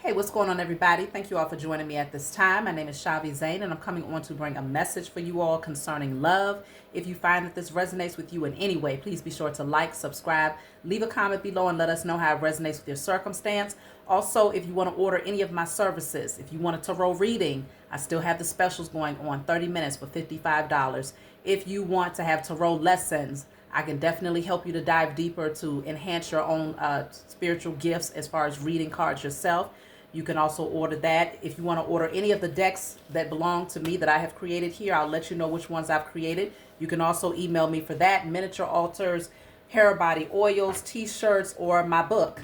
Hey, what's going on, everybody? Thank you all for joining me at this time. My name is Shavi Zane, and I'm coming on to bring a message for you all concerning love. If you find that this resonates with you in any way, please be sure to like, subscribe, leave a comment below, and let us know how it resonates with your circumstance. Also, if you want to order any of my services, if you want a tarot reading, I still have the specials going on, 30 minutes for $55. If you want to have tarot lessons, I can definitely help you to dive deeper to enhance your own spiritual gifts as far as reading cards yourself. You can also order that. If you want to order any of the decks that belong to me that I have created here, I'll let you know which ones I've created. You can also email me for that. Miniature altars, hair body oils, t-shirts, or my book,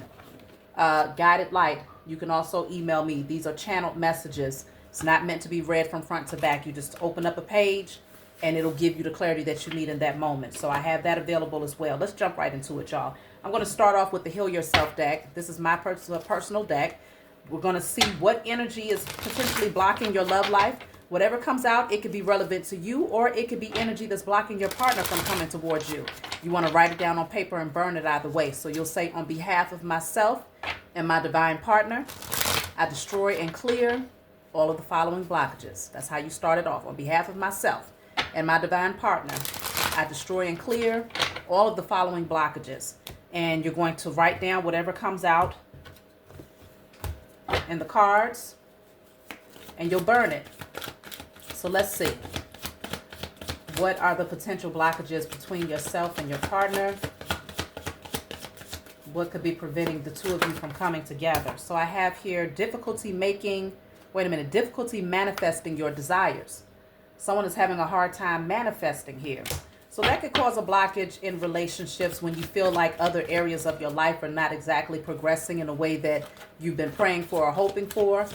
Guided Light. You can also email me. These are channeled messages. It's not meant to be read from front to back. You just open up a page and it'll give you the clarity that you need in that moment. So I have that available as well. Let's jump right into it, y'all. I'm going to start off with the Heal Yourself deck. This is my personal deck. We're going to see what energy is potentially blocking your love life. Whatever comes out, it could be relevant to you, or it could be energy that's blocking your partner from coming towards you. You want to write it down on paper and burn it either way. So you'll say, on behalf of myself and my divine partner, I destroy and clear all of the following blockages. That's how you start it off. On behalf of myself and my divine partner, I destroy and clear all of the following blockages. And you're going to write down whatever comes out in the cards, and you'll burn it. So let's see. What are the potential blockages between yourself and your partner? What could be preventing the two of you from coming together? So I have here difficulty manifesting your desires. Someone is having a hard time manifesting here. So that could cause a blockage in relationships when you feel like other areas of your life are not exactly progressing in a way that you've been praying for or hoping for.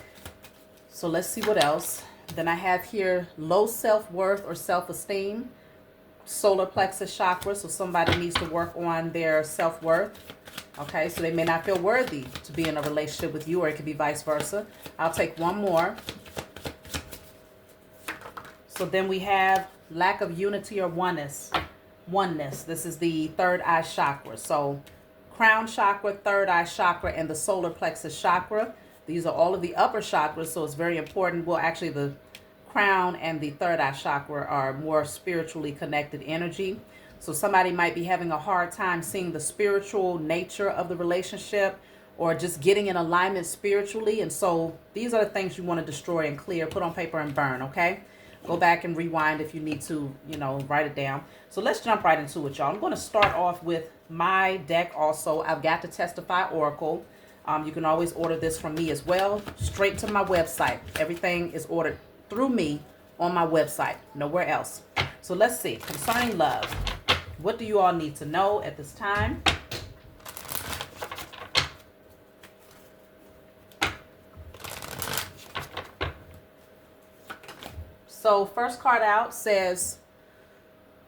So let's see what else. Then I have here low self-worth or self-esteem, solar plexus chakra. So somebody needs to work on their self-worth. Okay, so they may not feel worthy to be in a relationship with you, or it could be vice versa. I'll take one more. So then we have lack of unity or oneness. This is the third eye chakra. So crown chakra, third eye chakra, and the solar plexus chakra. These are all of the upper chakras, so it's very important. Well, actually, the crown and the third eye chakra are more spiritually connected energy. So somebody might be having a hard time seeing the spiritual nature of the relationship, or just getting in alignment spiritually. And so these are the things you want to destroy and clear, put on paper and burn, okay? Go back and rewind if you need to, write it down. So let's jump right into it, y'all. I'm going to start off with my deck also. I've got to Testify Oracle. You can always order this from me as well, straight to my website. Everything is ordered through me on my website, nowhere else. So let's see. Concerning love, what do you all need to know at this time? So first card out says,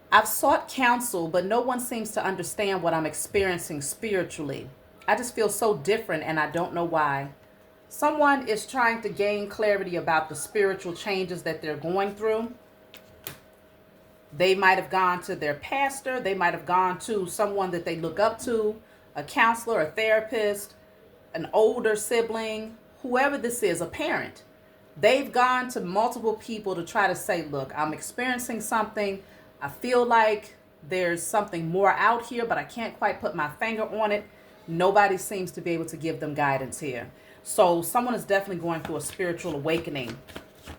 I've sought counsel, but no one seems to understand what I'm experiencing spiritually. I just feel so different and I don't know why. Someone is trying to gain clarity about the spiritual changes that they're going through. They might have gone to their pastor. They might have gone to someone that they look up to, a counselor, a therapist, an older sibling, whoever this is, a parent. They've gone to multiple people to try to say, look, I'm experiencing something. I feel like there's something more out here, but I can't quite put my finger on it. Nobody seems to be able to give them guidance here. So someone is definitely going through a spiritual awakening.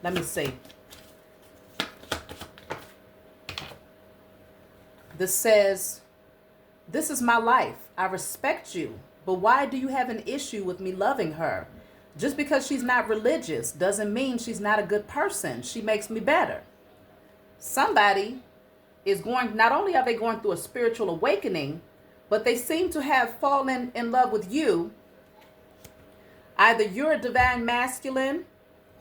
Let me see. This says, this is my life. I respect you, but why do you have an issue with me loving her? Just because she's not religious doesn't mean she's not a good person. She makes me better. Somebody is not only are they going through a spiritual awakening, but they seem to have fallen in love with you. Either you're a divine masculine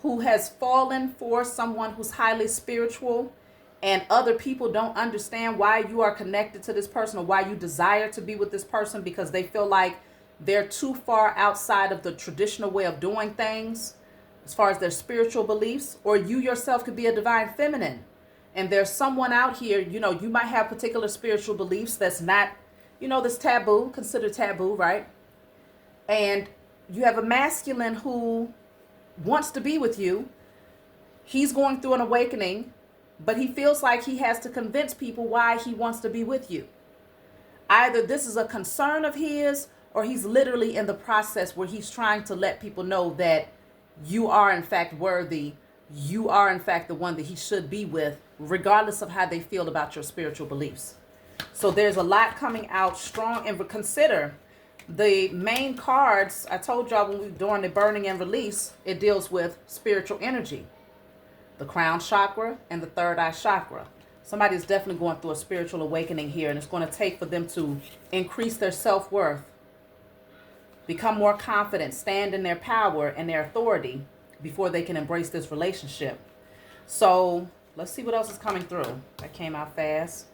who has fallen for someone who's highly spiritual, and other people don't understand why you are connected to this person or why you desire to be with this person, because they feel like they're too far outside of the traditional way of doing things as far as their spiritual beliefs. Or you yourself could be a divine feminine, and there's someone out here, you might have particular spiritual beliefs that's not, that's taboo, considered taboo, right? And you have a masculine who wants to be with you. He's going through an awakening, but he feels like he has to convince people why he wants to be with you. Either this is a concern of his, or he's literally in the process where he's trying to let people know that you are in fact worthy. You are in fact the one that he should be with, regardless of how they feel about your spiritual beliefs. So there's a lot coming out strong. And consider the main cards. I told y'all when we were doing the burning and release, it deals with spiritual energy, the crown chakra and the third eye chakra. Somebody is definitely going through a spiritual awakening here, and it's going to take for them to increase their self-worth, become more confident, stand in their power and their authority before they can embrace this relationship. So let's see what else is coming through. That came out fast.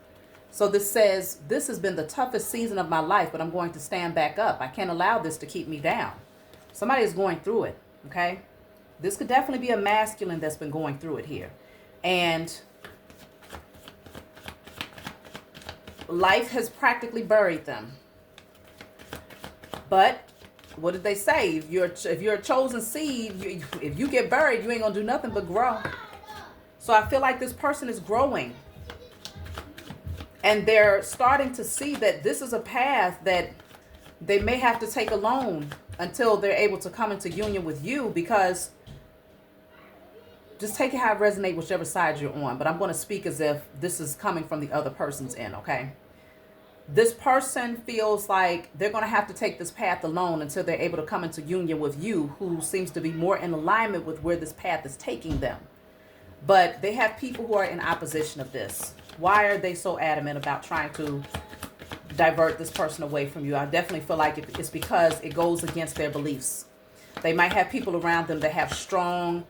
So this says, this has been the toughest season of my life, but I'm going to stand back up. I can't allow this to keep me down. Somebody is going through it, okay? This could definitely be a masculine that's been going through it here. And life has practically buried them. But what did they say? If you're a chosen seed, if you get buried, you ain't gonna do nothing but grow. So I feel like this person is growing, and they're starting to see that this is a path that they may have to take alone until they're able to come into union with you. Because just take it how it resonates, whichever side you're on. But I'm going to speak as if this is coming from the other person's end, okay? This person feels like they're going to have to take this path alone until they're able to come into union with you, who seems to be more in alignment with where this path is taking them. But they have people who are in opposition of this. Why are they so adamant about trying to divert this person away from you? I definitely feel like it's because it goes against their beliefs. They might have people around them that have strong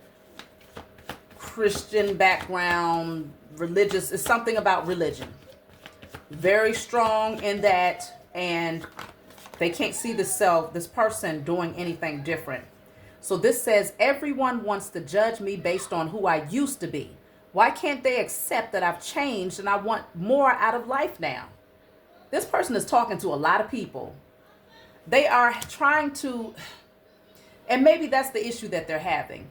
Christian background, religious. It's something about religion. Very strong in that, and they can't see this person doing anything different. So this says, everyone wants to judge me based on who I used to be. Why can't they accept that I've changed and I want more out of life now? This person is talking to a lot of people. They are trying to, and maybe that's the issue that they're having.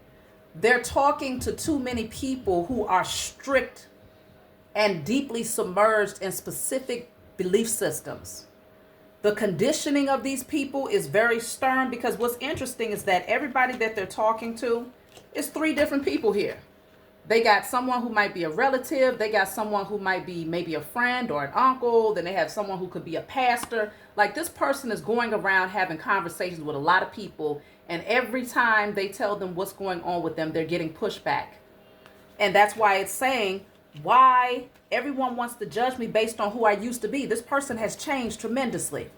They're talking to too many people who are strict and deeply submerged in specific belief systems. The conditioning of these people is very stern, because what's interesting is that everybody that they're talking to is 3 different people here. They got someone who might be a relative. They got someone who might be maybe a friend or an uncle. Then they have someone who could be a pastor. Like, this person is going around having conversations with a lot of people. And every time they tell them what's going on with them, they're getting pushback. And that's why it's saying, why everyone wants to judge me based on who I used to be. This person has changed tremendously.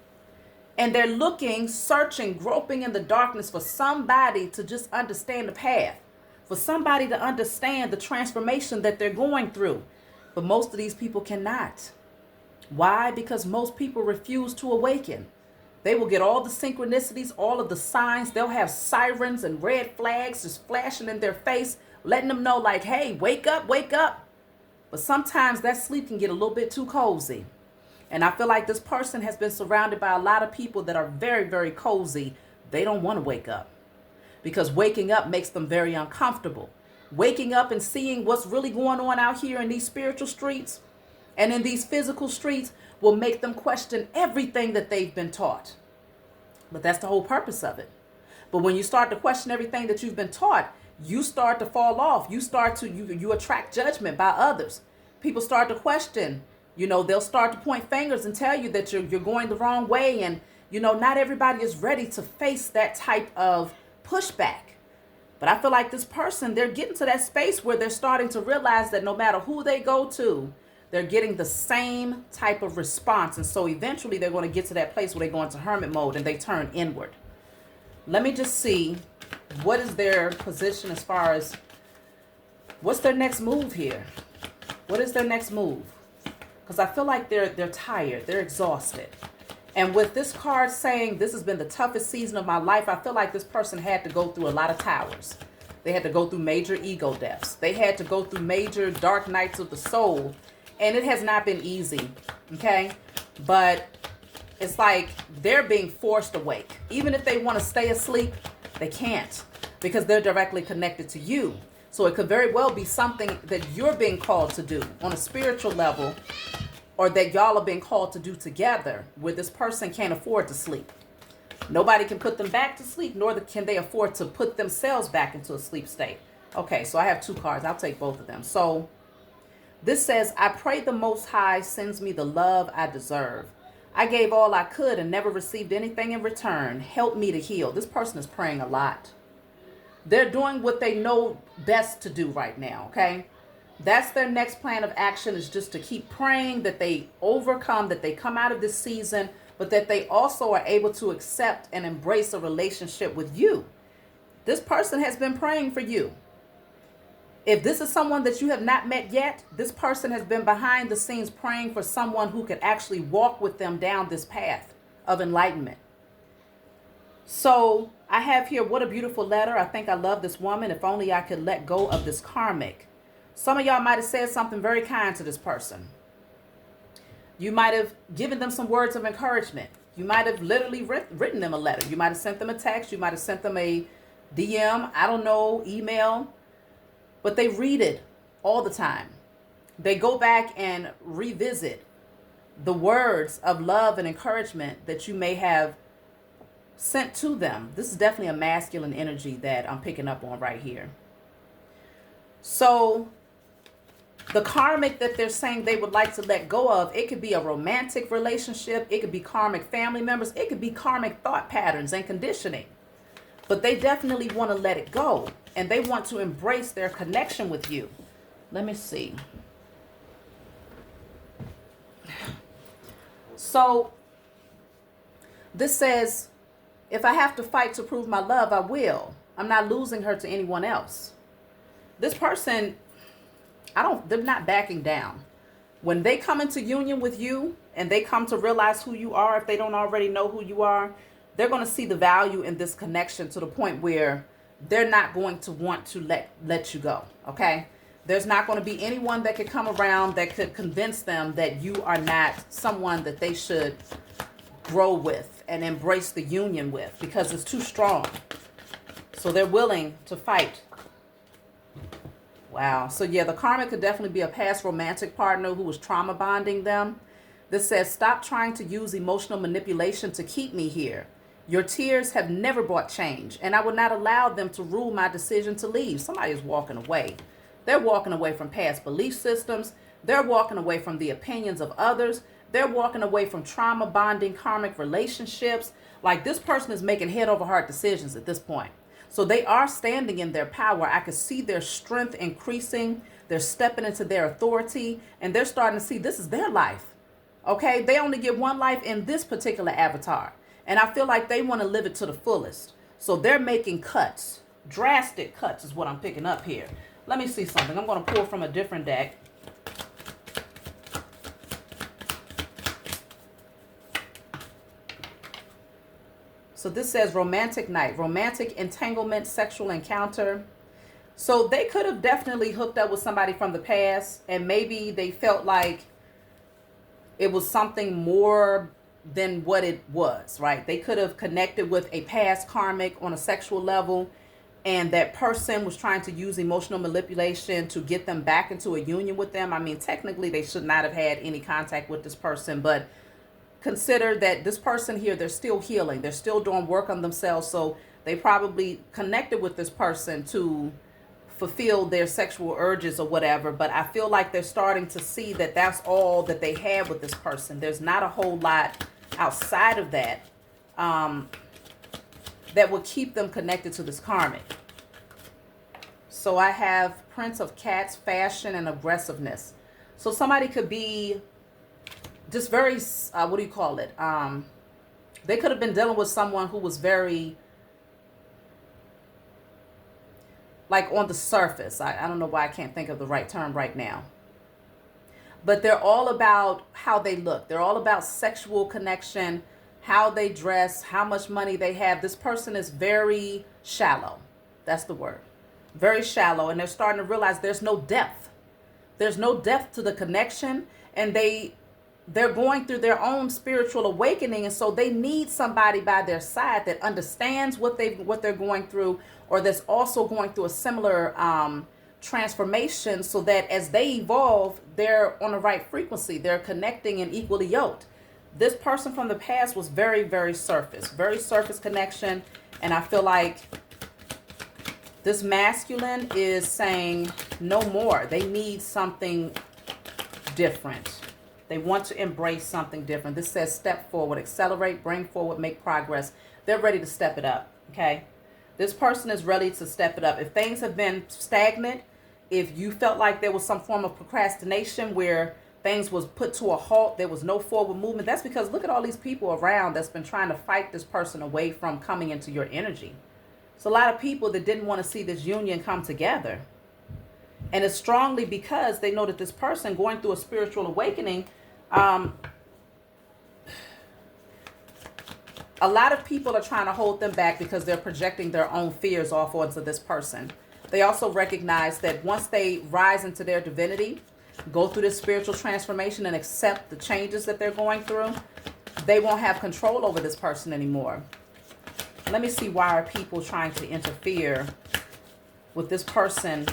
And they're looking, searching, groping in the darkness for somebody to just understand the path. For somebody to understand the transformation that they're going through. But most of these people cannot. Why? Because most people refuse to awaken. They will get all the synchronicities, all of the signs. They'll have sirens and red flags just flashing in their face, letting them know like, hey, wake up, wake up. But sometimes that sleep can get a little bit too cozy. And I feel like this person has been surrounded by a lot of people that are very, very cozy. They don't want to wake up, because waking up makes them very uncomfortable. Waking up and seeing what's really going on out here in these spiritual streets and in these physical streets will make them question everything that they've been taught. But that's the whole purpose of it. But when you start to question everything that you've been taught, you start to fall off. You attract judgment by others. People start to question, they'll start to point fingers and tell you that you're going the wrong way. And, not everybody is ready to face that type of pushback. But I feel like this person, they're getting to that space where they're starting to realize that no matter who they go to, they're getting the same type of response. And so eventually they're going to get to that place where they go into hermit mode and they turn inward. Let me just see, what is their position as far as what's their next move here? What is their next move? Because I feel like they're tired, they're exhausted. And with this card saying this has been the toughest season of my life, I feel like this person had to go through a lot of towers. They had to go through major ego deaths. They had to go through major dark nights of the soul. And it has not been easy, okay? But It's like they're being forced awake. Even if they want to stay asleep, they can't because they're directly connected to you. So it could very well be something that you're being called to do on a spiritual level, or that y'all are being called to do together, where this person can't afford to sleep. Nobody can put them back to sleep, nor can they afford to put themselves back into a sleep state. Okay, so I have 2 cards. I'll take both of them. So this says, I pray the Most High sends me the love I deserve. I gave all I could and never received anything in return. Help me to heal. This person is praying a lot. They're doing what they know best to do right now, okay? That's their next plan of action, is just to keep praying that they overcome, that they come out of this season, but that they also are able to accept and embrace a relationship with you. This person has been praying for you. If this is someone that you have not met yet, this person has been behind the scenes praying for someone who could actually walk with them down this path of enlightenment. So I have here, what a beautiful letter. I think I love this woman. If only I could let go of this karmic. Some of y'all might have said something very kind to this person. You might have given them some words of encouragement. You might have literally written them a letter. You might have sent them a text. You might have sent them a DM, I don't know, email. But they read it all the time. They go back and revisit the words of love and encouragement that you may have sent to them. This is definitely a masculine energy that I'm picking up on right here. So the karmic that they're saying they would like to let go of, it could be a romantic relationship. It could be karmic family members. It could be karmic thought patterns and conditioning. But they definitely want to let it go. And they want to embrace their connection with you. Let me see. So this says, if I have to fight to prove my love, I will. I'm not losing her to anyone else. This person, they're not backing down. When they come into union with you and they come to realize who you are, if they don't already know who you are, they're going to see the value in this connection to the point where they're not going to want to let you go. Okay. There's not going to be anyone that could come around that could convince them that you are not someone that they should grow with and embrace the union with, because it's too strong. So they're willing to fight. Wow. So yeah, the karma could definitely be a past romantic partner who was trauma bonding them. This says, stop trying to use emotional manipulation to keep me here. Your tears have never brought change, and I will not allow them to rule my decision to leave. Somebody is walking away. They're walking away from past belief systems. They're walking away from the opinions of others. They're walking away from trauma bonding karmic relationships. Like, this person is making head over heart decisions at this point. So they are standing in their power. I can see their strength increasing. They're stepping into their authority, and they're starting to see this is their life. Okay, they only get one life in this particular avatar. And I feel like they want to live it to the fullest. So they're making cuts. Drastic cuts is what I'm picking up here. Let me see something. I'm going to pull from a different deck. So this says romantic night, romantic entanglement, sexual encounter. So they could have definitely hooked up with somebody from the past, and maybe they felt like it was something more than what it was, right? They could have connected with a past karmic on a sexual level, and that person was trying to use emotional manipulation to get them back into a union with them. I mean, technically they should not have had any contact with this person, but consider that this person here, they're still healing. They're still doing work on themselves. So they probably connected with this person to fulfill their sexual urges or whatever. But I feel like they're starting to see that that's all that they had with this person. There's not a whole lot outside of that that would keep them connected to this karmic. So I have Prince of Cats, fashion, and aggressiveness. So somebody could be just very, what do you call it? They could have been dealing with someone who was very, like, on the surface. I don't know why I can't think of the right term right now. But they're all about how they look. They're all about sexual connection, how they dress, how much money they have. This person is very shallow. That's the word. Very shallow. And they're starting to realize there's no depth. There's no depth to the connection. And they they're going through their own spiritual awakening, and so they need somebody by their side that understands what they're going through, or that's also going through a similar transformation, so that as they evolve, they're on the right frequency, they're connecting and equally yoked. This person from the past was very, very surface connection, and I feel like this masculine is saying no more. They need something different. They want to embrace something different. This says step forward, accelerate, bring forward, make progress. They're ready to step it up, okay? This person is ready to step it up. If things have been stagnant, if you felt like there was some form of procrastination where things was put to a halt, there was no forward movement, that's because look at all these people around that's been trying to fight this person away from coming into your energy. It's a lot of people that didn't want to see this union come together. And it's strongly because they know that this person going through a spiritual awakening, a lot of people are trying to hold them back because they're projecting their own fears off onto this person. They also recognize that once they rise into their divinity, go through this spiritual transformation and accept the changes that they're going through, they won't have control over this person anymore. Let me see, why are people trying to interfere with this person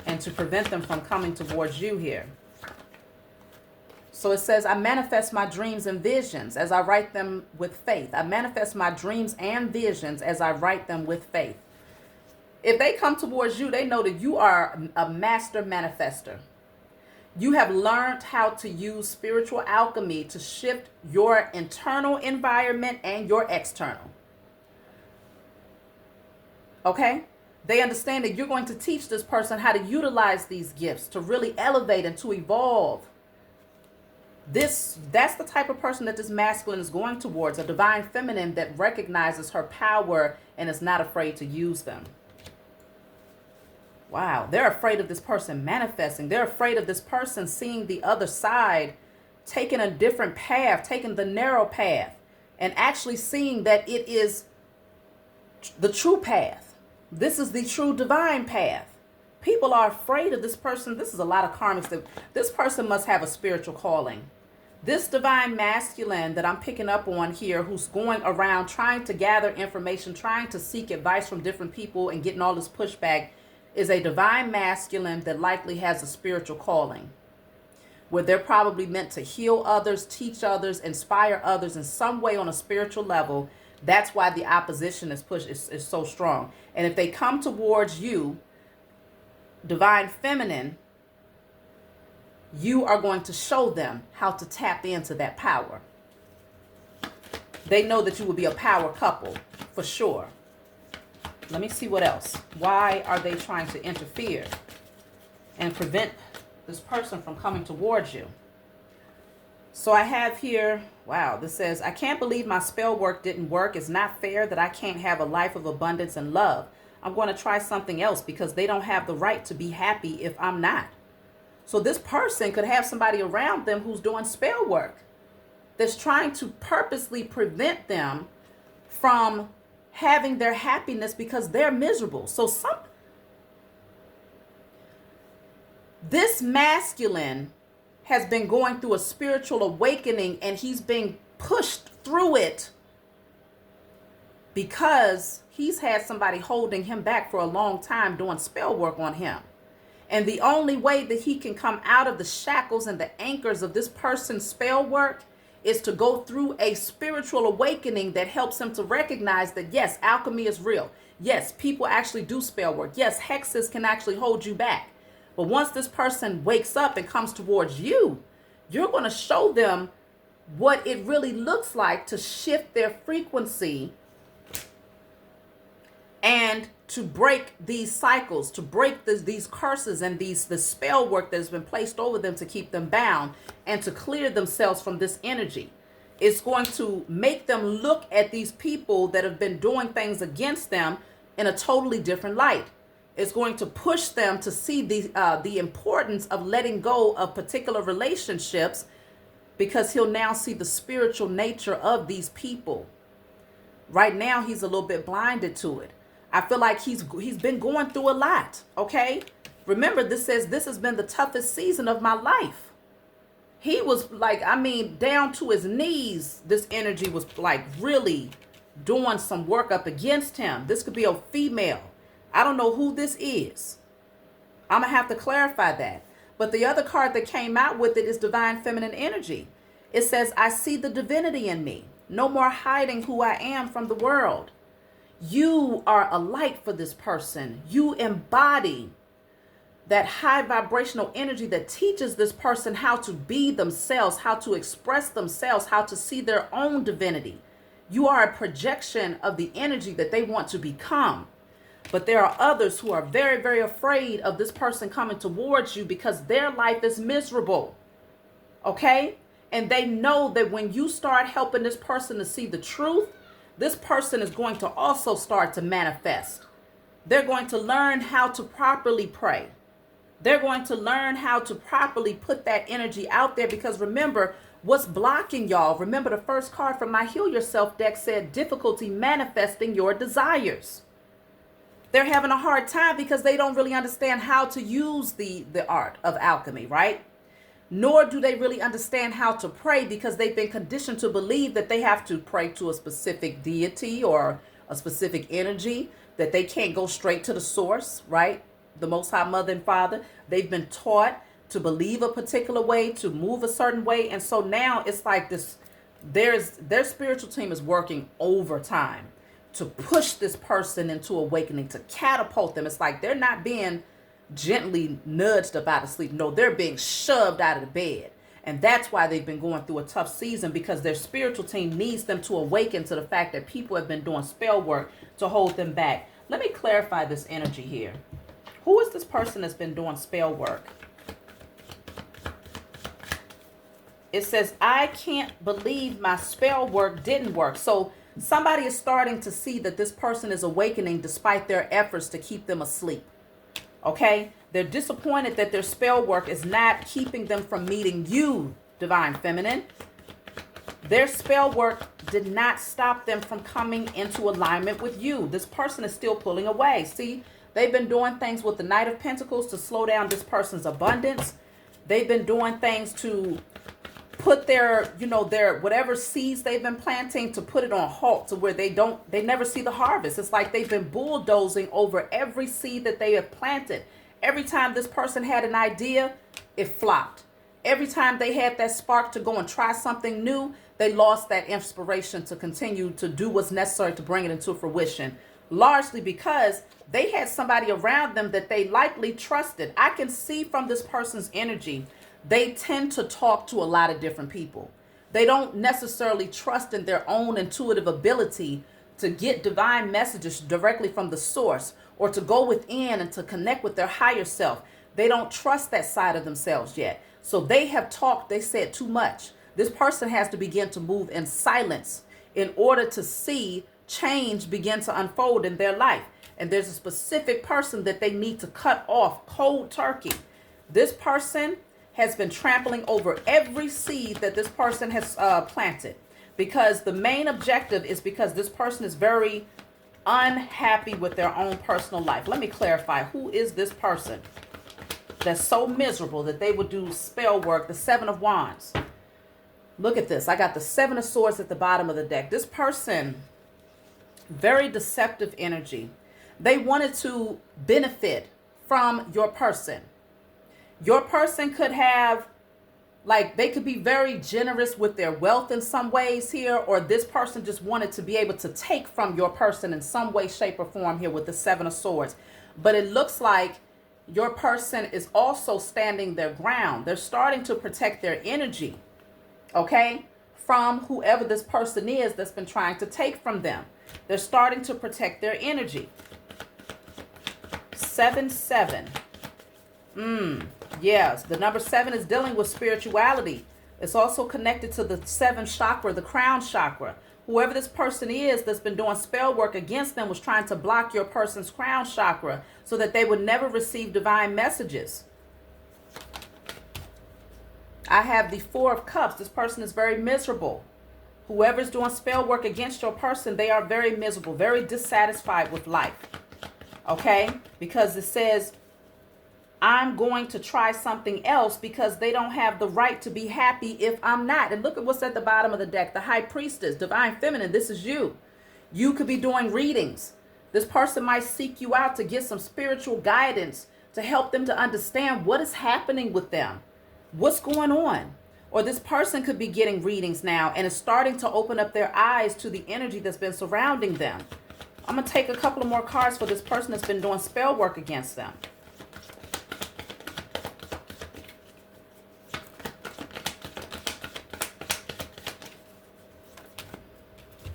and to prevent them from coming towards you here? So it says, I manifest my dreams and visions as I write them with faith. I manifest my dreams and visions as I write them with faith. If they come towards you, they know that you are a master manifester. You have learned how to use spiritual alchemy to shift your internal environment and your external. Okay? They understand that you're going to teach this person how to utilize these gifts to really elevate and to evolve. That's the type of person that this masculine is going towards, a divine feminine that recognizes her power and is not afraid to use them. Wow, they're afraid of this person manifesting. They're afraid of this person seeing the other side, taking a different path, taking the narrow path, and actually seeing that it is the true path. This is the true divine path. People are afraid of this person. This is a lot of karmics. This person must have a spiritual calling. This divine masculine that I'm picking up on here, who's going around trying to gather information, trying to seek advice from different people and getting all this pushback, is a divine masculine that likely has a spiritual calling, where they're probably meant to heal others, teach others, inspire others in some way on a spiritual level. That's why the opposition is so strong. And if they come towards you, divine feminine, you are going to show them how to tap into that power. They know that you will be a power couple for sure. Let me see what else. Why are they trying to interfere and prevent this person from coming towards you? So I have here, wow, this says, I can't believe my spell work didn't work. It's not fair that I can't have a life of abundance and love. I'm going to try something else because they don't have the right to be happy if I'm not. So this person could have somebody around them who's doing spell work that's trying to purposely prevent them from having their happiness because they're miserable. So this masculine has been going through a spiritual awakening, and he's being pushed through it because he's had somebody holding him back for a long time doing spell work on him. And the only way that he can come out of the shackles and the anchors of this person's spell work is to go through a spiritual awakening that helps him to recognize that, yes, alchemy is real. Yes, people actually do spell work. Yes, hexes can actually hold you back. But once this person wakes up and comes towards you, you're going to show them what it really looks like to shift their frequency and to break these cycles, to break these curses and the spell work that has been placed over them to keep them bound and to clear themselves from this energy. It's going to make them look at these people that have been doing things against them in a totally different light. It's going to push them to see the importance of letting go of particular relationships, because he'll now see the spiritual nature of these people. Right now, he's a little bit blinded to it. I feel like he's been going through a lot, okay? Remember, this says, this has been the toughest season of my life. He was like, I mean, down to his knees. This energy was like really doing some work up against him. This could be a female. I don't know who this is. I'm going to have to clarify that. But the other card that came out with it is divine feminine energy. It says, I see the divinity in me. No more hiding who I am from the world. You are a light for this person. You embody that high vibrational energy that teaches this person how to be themselves, how to express themselves, how to see their own divinity. You are a projection of the energy that they want to become. But there are others who are very, very afraid of this person coming towards you because their life is miserable. Okay? And they know that when you start helping this person to see the truth, this person is going to also start to manifest. They're going to learn how to properly pray. They're going to learn how to properly put that energy out there, because remember, what's blocking y'all? Remember, the first card from my Heal Yourself deck said difficulty manifesting your desires. They're having a hard time because they don't really understand how to use the art of alchemy, right? Nor do they really understand how to pray, because they've been conditioned to believe that they have to pray to a specific deity or a specific energy, that they can't go straight to the source, right? The Most High Mother and Father. They've been taught to believe a particular way, to move a certain way. And so now it's like this, their spiritual team is working overtime to push this person into awakening, to catapult them. It's like they're not being gently nudged up out of sleep. No, they're being shoved out of the bed. And that's why they've been going through a tough season, because their spiritual team needs them to awaken to the fact that people have been doing spell work to hold them back. Let me clarify this energy here. Who is this person that's been doing spell work? It says, I can't believe my spell work didn't work. So somebody is starting to see that this person is awakening despite their efforts to keep them asleep. Okay? They're disappointed that their spell work is not keeping them from meeting you, Divine Feminine. Their spell work did not stop them from coming into alignment with you. This person is still pulling away. See, they've been doing things with the Knight of Pentacles to slow down this person's abundance. They've been doing things to put their whatever seeds they've been planting, to put it on halt, to where they never see the harvest. It's like they've been bulldozing over every seed that they have planted. Every time this person had an idea, it flopped. Every time they had that spark to go and try something new, they lost that inspiration to continue to do what's necessary to bring it into fruition. Largely because they had somebody around them that they likely trusted. I can see from this person's energy, they tend to talk to a lot of different people. They don't necessarily trust in their own intuitive ability to get divine messages directly from the source, or to go within and to connect with their higher self. They don't trust that side of themselves yet. So they have talked, they said too much. This person has to begin to move in silence in order to see change begin to unfold in their life. And there's a specific person that they need to cut off cold turkey. This person has been trampling over every seed that this person has planted, because the main objective is because this person is very unhappy with their own personal life. Let me clarify. Who is this person that's so miserable that they would do spell work? The Seven of Wands. Look at this. I got the Seven of Swords at the bottom of the deck. This person, very deceptive energy. They wanted to benefit from your person. Your person could have, like, they could be very generous with their wealth in some ways here, or this person just wanted to be able to take from your person in some way, shape, or form here with the Seven of Swords. But it looks like your person is also standing their ground. They're starting to protect their energy, okay, from whoever this person is that's been trying to take from them. They're starting to protect their energy. 7-7. Yes, the number 7 is dealing with spirituality. It's also connected to the 7th chakra, the crown chakra. Whoever this person is that's been doing spell work against them was trying to block your person's crown chakra so that they would never receive divine messages. I have the 4 of Cups. This person is very miserable. Whoever's doing spell work against your person, they are very miserable, very dissatisfied with life. Okay? Because it says, I'm going to try something else because they don't have the right to be happy if I'm not. And look at what's at the bottom of the deck. The High Priestess, Divine Feminine, this is you. You could be doing readings. This person might seek you out to get some spiritual guidance to help them to understand what is happening with them, what's going on. Or this person could be getting readings now and is starting to open up their eyes to the energy that's been surrounding them. I'm going to take a couple of more cards for this person that's been doing spell work against them.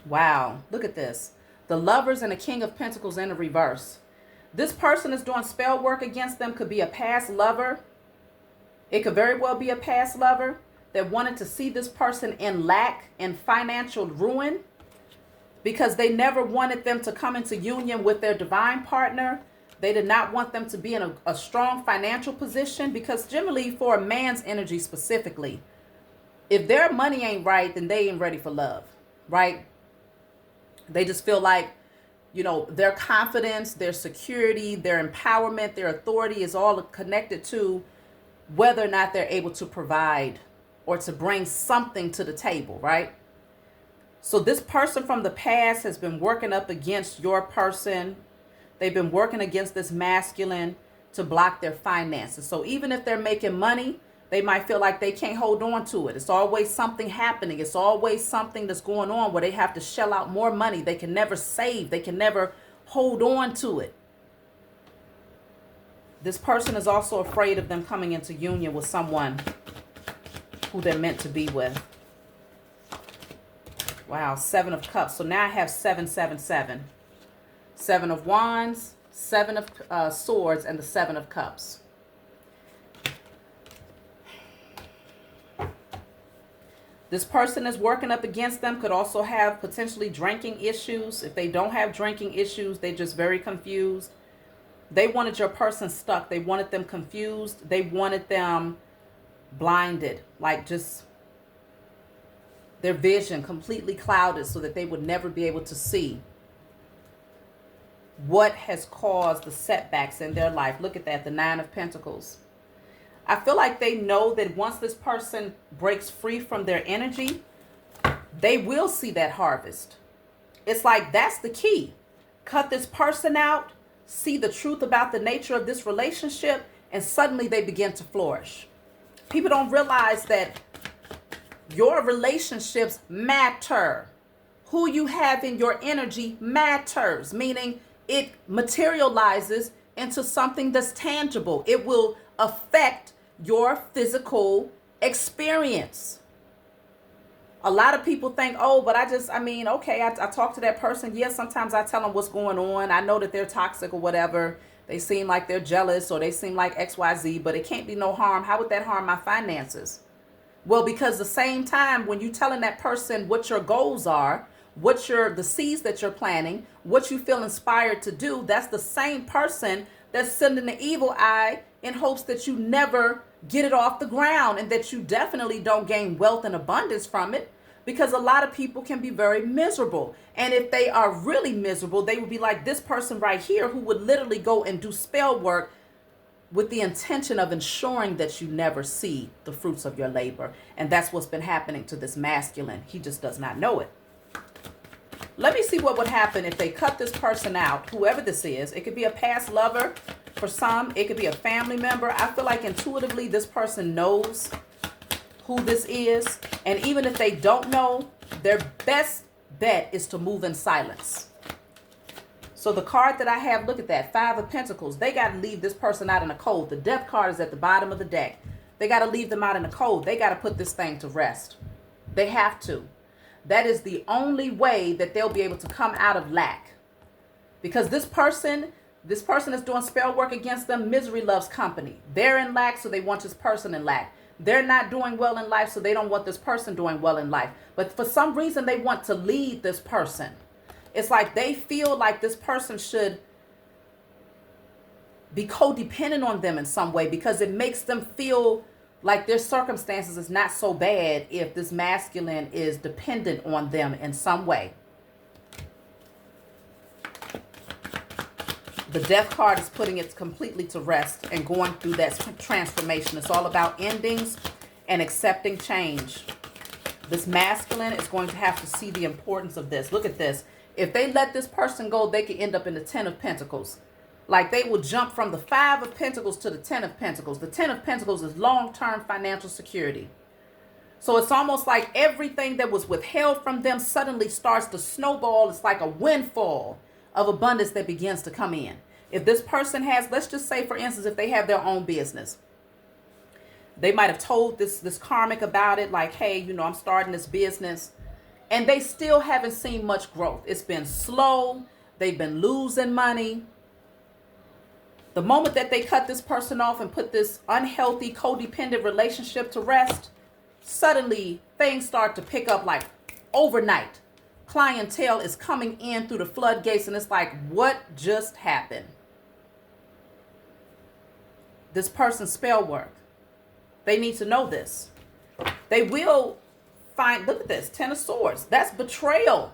Wow, look at this. The Lovers and the King of Pentacles in the reverse. This person is doing spell work against them. Could be a past lover. It could very well be a past lover that wanted to see this person in lack and financial ruin because they never wanted them to come into union with their divine partner. They did not want them to be in a strong financial position because generally for a man's energy specifically, if their money ain't right, then they ain't ready for love, right? They just feel like, you know, their confidence, their security, their empowerment, their authority is all connected to whether or not they're able to provide or to bring something to the table, right? So this person from the past has been working up against your person. They've been working against this masculine to block their finances. So even if they're making money, they might feel like they can't hold on to it. It's always something happening. It's always something that's going on where they have to shell out more money. They can never save. They can never hold on to it. This person is also afraid of them coming into union with someone who they're meant to be with. Wow, 7 of Cups. So now I have 777. 7 of Wands, 7 of Swords, and the 7 of Cups. This person is working up against them could also have potentially drinking issues. If they don't have drinking issues, they're just very confused. They wanted your person stuck. They wanted them confused. They wanted them blinded, like just their vision completely clouded so that they would never be able to see what has caused the setbacks in their life. Look at that, the 9 of Pentacles. I feel like they know that once this person breaks free from their energy, they will see that harvest. It's like that's the key. Cut this person out, see the truth about the nature of this relationship, and suddenly they begin to flourish. People don't realize that your relationships matter. Who you have in your energy matters, meaning it materializes into something that's tangible. It will affect your physical experience. A lot of people think, oh, but okay, I talk to that person. Yes, sometimes I tell them what's going on. I know that they're toxic or whatever. They seem like they're jealous or they seem like XYZ, but it can't be no harm. How would that harm my finances? Well, because the same time when you're telling that person what your goals are, the seeds that you're planting, what you feel inspired to do, that's the same person that's sending the evil eye in hopes that you never get it off the ground and that you definitely don't gain wealth and abundance from it, because a lot of people can be very miserable. And if they are really miserable, they would be like this person right here who would literally go and do spell work with the intention of ensuring that you never see the fruits of your labor. And that's what's been happening to this masculine. He just does not know it. Let me see what would happen if they cut this person out, whoever this is. It could be a past lover. For some, it could be a family member. I feel like intuitively this person knows who this is. And even if they don't know, their best bet is to move in silence. So the card that I have, look at that, 5 of Pentacles. They got to leave this person out in the cold. The Death card is at the bottom of the deck. They got to leave them out in the cold. They got to put this thing to rest. They have to. That is the only way that they'll be able to come out of lack. Because this person is doing spell work against them. Misery loves company. They're in lack, so they want this person in lack. They're not doing well in life, so they don't want this person doing well in life. But for some reason, they want to lead this person. It's like they feel like this person should be codependent on them in some way because it makes them feel like their circumstances is not so bad if this masculine is dependent on them in some way. The Death card is putting it completely to rest and going through that transformation. It's all about endings and accepting change. This masculine is going to have to see the importance of this. Look at this. If they let this person go, they could end up in the 10 of Pentacles. Like they will jump from the 5 of Pentacles to the 10 of Pentacles. The 10 of Pentacles is long-term financial security. So it's almost like everything that was withheld from them suddenly starts to snowball. It's like a windfall of abundance that begins to come in. If this person has, let's just say, for instance, if they have their own business, they might have told this karmic about it, like, hey, you know, I'm starting this business, and they still haven't seen much growth. It's been slow. They've been losing money. The moment that they cut this person off and put this unhealthy, codependent relationship to rest, suddenly things start to pick up like overnight. Clientele is coming in through the floodgates, and it's like, what just happened? This person's spell work. They need to know this. They will find, look at this, 10 of Swords. That's betrayal.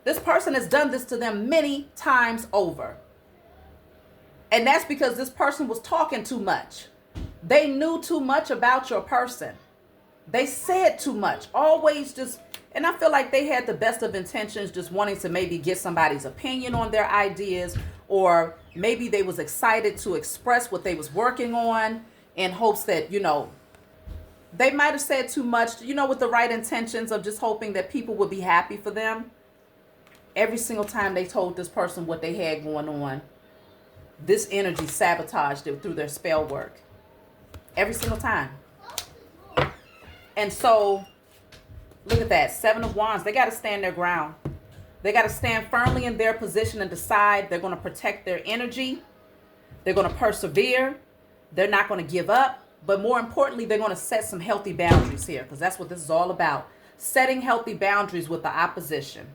This person has done this to them many times over. And that's because this person was talking too much. They knew too much about your person. They said too much. Always just, and I feel like they had the best of intentions, just wanting to maybe get somebody's opinion on their ideas, or maybe they was excited to express what they was working on in hopes that, you know, they might have said too much, you know, with the right intentions of just hoping that people would be happy for them. Every single time they told this person what they had going on, this energy sabotaged it through their spell work. Every single time. And so, look at that. 7 of Wands. They got to stand their ground. They got to stand firmly in their position and decide they're going to protect their energy. They're going to persevere. They're not going to give up. But more importantly, they're going to set some healthy boundaries here, because that's what this is all about. Setting healthy boundaries with the opposition.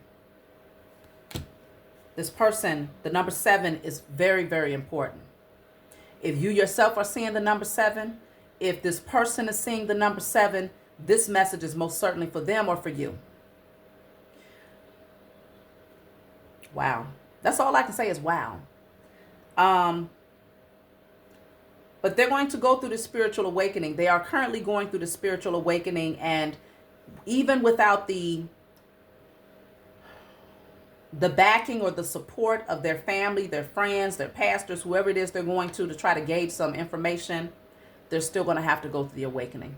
This person, the number 7, is very, very important. If you yourself are seeing the number 7, if this person is seeing the number 7, this message is most certainly for them or for you. Wow. That's all I can say is wow. But they're going to go through the spiritual awakening. They are currently going through the spiritual awakening, and even without the backing or the support of their family, their friends, their pastors, whoever it is they're going to try to gauge some information, they're still going to have to go through the awakening.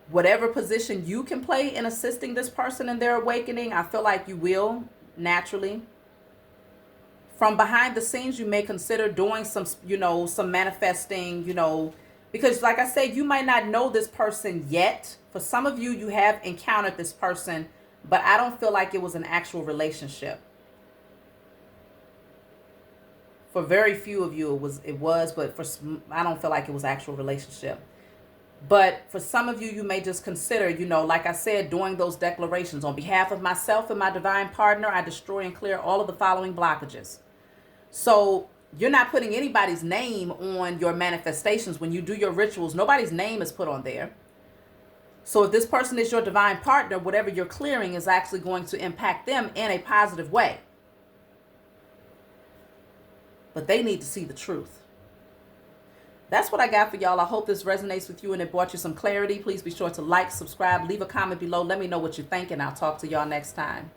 Whatever position you can play in assisting this person in their awakening, I feel like you will naturally. From behind the scenes, you may consider doing some, you know, some manifesting, you know, because like I said, you might not know this person yet. For some of you, you have encountered this person, but I don't feel like it was an actual relationship. For very few of you, it was, but I don't feel like it was actual relationship. But for some of you, you may just consider, you know, like I said, doing those declarations. On behalf of myself and my divine partner, I destroy and clear all of the following blockages. So you're not putting anybody's name on your manifestations. When you do your rituals, nobody's name is put on there. So if this person is your divine partner, whatever you're clearing is actually going to impact them in a positive way. But they need to see the truth. That's what I got for y'all. I hope this resonates with you and it brought you some clarity. Please be sure to like, subscribe, leave a comment below. Let me know what you think, and I'll talk to y'all next time.